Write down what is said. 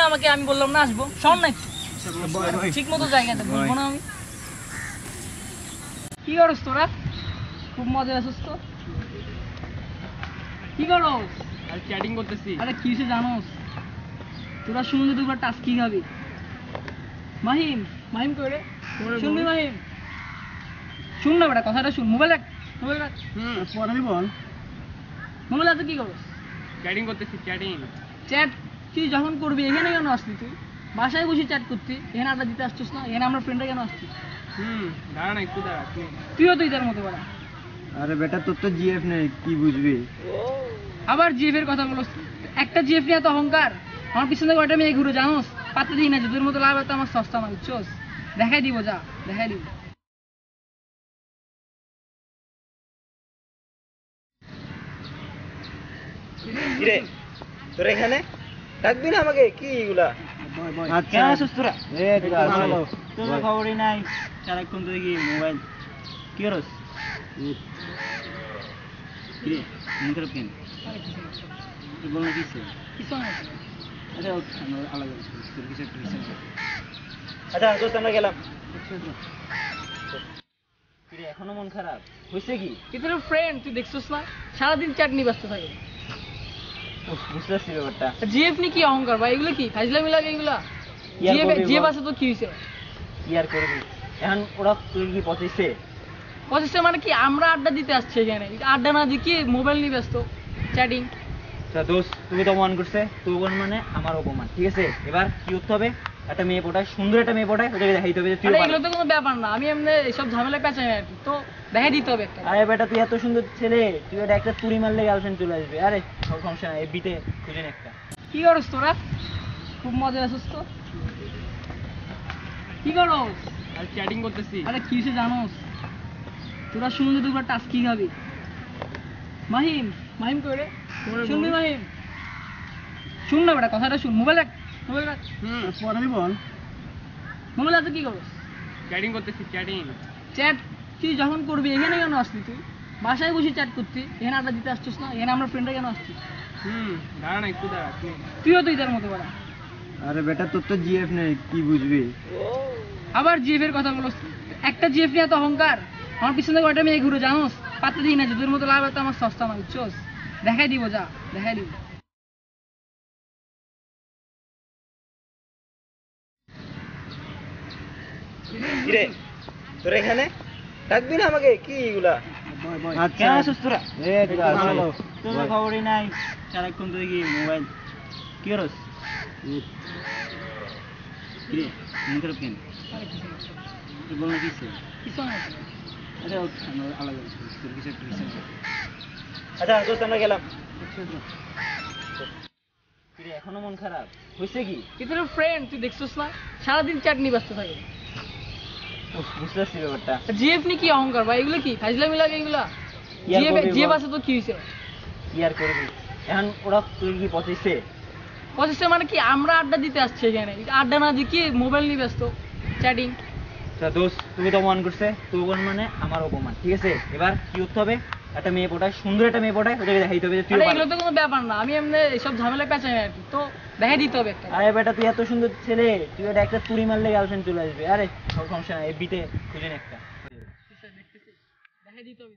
আমাকে, আমি বললাম না আসবো, শোন না একটু ঠিক মতো জায়গাতে বলবো না আমি। কি করস তোরা? খুব মজা আছিস তো? কি করস? আর চ্যাটিং করতেছি। আরে কিসে জানোস তোরা? শুনলে তো টাস্ক কি খাবি? মাহিম, মাহিম কই রে? শুনবি মাহিম? শুন না বেটা, কথাটা শুন। মোবাইল রাখ, মোবাইল রাখ। পরে বল। মোবাইল হাতে কি করস? চ্যাটিং করতেছি, চ্যাটিং। চ্যাট তুই যখন করবি এখানে কেন আসলি? তুই বাসায় বসে চ্যাট করতি, এখানে আড্ডা দিতে আসছিস না? এখানে আমরা ফ্রেন্ডরা কেন আসছিস? দাঁড়া না, একটু দাঁড়া। তুইও তো ইদার মতো বেড়া। আরে বেটা, তোর তো জিএফ নেই, কি বুঝবি? আবার জিএফ এর কথা বলছ? একটা জিএফ নিয়ে এত অহংকার? আমার পিছনে কয়টা মেয়ে ঘুরে জানোস? পাত্তা দিই না, তোদের মতো লাভ তো আমার সস্তা না, বুঝছোস? দেখাই দিব, যা দেখাই দিব। কিরে তোর এখানে ডাকবি না আমাকে? কি এগুলা? কেন আসছিস তোরা? তোর খবরই নাই, সারাক্ষণ তো দেখি মোবাইল। কি করস? কিরে মন খারাপ কেন? তুই বল না কিছু। কিছু না। আচ্ছা আলাদা তোর কিছু একটা আচ্ছা দোস্ত, আমরা গেলাম। কিরে এখনো মন খারাপ? হয়েছে কি? কিন্তু ফ্রেন্ড তুই দেখছিস না, সারাদিন চ্যাট নিয়ে ব্যস্ত থাকে। বুঝতে পারছি ব্যাপারটা। জিএফ নি কি অহংকার ভাই? এগুলো কি ফাজলামি লাগে এগুলা? জিএফ আছে তো কি হয়েছে? কি আর করবি এখন? ওরা তুই কি পঁচিশে প্রসেসটা মানে কি? আমরা আড্ডা দিতে আসছি এখানে, আড্ডা না দিয়ে কি মোবাইল নিয়ে ব্যস্ত, চ্যাটিং। দোস্ত তুমি তো অপমান করছে, তো মানে আমার অপমান, ঠিক আছে? এবার কি করতে হবে? একটা মেয়ে পটায়, সুন্দর একটা মেয়ে পটায়, ওদেরকে দেখাইতে হবে যে তুই। আরে এগুলো তো কোনো ব্যাপার না, আমি এমনি এইসব ঝামেলা পেঁচাই না আর কি, তো দেখাই দিতে হবে একটা। আরে বেটা, তুই এত সুন্দর ছেলে, তুই একটা তুড়ি মারলে গার্লফ্রেন্ড চলে আসবে। আরে সমস্যা নাই, এফবিতে খুঁজে নে একটা। কি করস তোরা? খুব মজা আছিস তো? কি করস? আর চ্যাটিং করতেছি। আরে কিসে জানোস? তোরা শুনলে তো টাস্ক কি খাবি? মাহিম, মাহিম কই রে? শুনবি মাহিম? শুন না বেটা, কথাটা শুন। মোবাইল রাখ, মোবাইল রাখ। পরে বল। মোবাইল হাতে কি করস? চ্যাটিং করতেছি, চ্যাটিং। চ্যাট তুই যখন করবি এখানে কেন আসলি? তুই বাসায় বসে চ্যাট করতি, এখানে আড্ডা দিতে আসছিস না? এখানে আমরা ফ্রেন্ডরা কেন আসছিস? দাঁড়া না, একটু দাঁড়া। তুইও তো ইদার মতো বেড়া। আরে বেটা, তোর তো জিএফ নেই, কি বুঝবি? আবার জিএফ এর কথা বলছ? একটা জিএফ নিয়ে এত অহংকার? আমার পিছনে কয়টা মেয়ে ঘুরে জানোস? পাত্তা দিই না, তোদের মতো লাভ তো আমার সস্তা না, বুঝছোস? দেখাই দিব, যা দেখাই দিব। কিরে তোর এখানে ডাকবি না আমাকে? কি এগুলা? কেন আসছিস তোরা? তোর খবরই নাই, সারাক্ষণ তো দেখি মোবাইল। কি করস? কিরে মন খারাপ কেন? তুই বল না কিছু। কিছু না। আচ্ছা আলাদা তোর কিছু একটা আচ্ছা দোস্ত, আমরা গেলাম। কিরে এখনো মন খারাপ? হয়েছে কি? কিন্তু ফ্রেন্ড তুই দেখছিস না, সারাদিন চ্যাট নিয়ে ব্যস্ত থাকে। বুঝতে পারছি ব্যাপারটা। জিএফ নি কি অহংকার ভাই? এগুলো কি ফাজলামি লাগে এগুলা? জিএফ আছে তো কি হয়েছে? কি আর করবি এখন? ওরা তুই কি পঁচিশে? প্রসেসটা মানে কি? আমরা আড্ডা দিতে আসছি এখানে, আড্ডা না দিয়ে কি মোবাইল নিয়ে ব্যস্ত, চ্যাটিং। দোস্ত তুমি তো অপমান করছে, তো মানে আমার অপমান, ঠিক আছে? এবার কি করতে হবে? একটা মেয়ে পটায়, সুন্দর একটা মেয়ে পটায়, ওদেরকে দেখাইতে হবে যে তুই। আরে এগুলো তো কোনো ব্যাপার না, আমি এমনি এইসব ঝামেলা পেঁচাই না আর কি, তো দেখাই দিতে হবে একটা। আরে বেটা, তুই এত সুন্দর ছেলে, তুই একটা তুড়ি মারলে গার্লফ্রেন্ড চলে আসবে। আরে সমস্যা নাই, এফবিতে খুঁজে নে একটা। দেখাই দিতে হবে।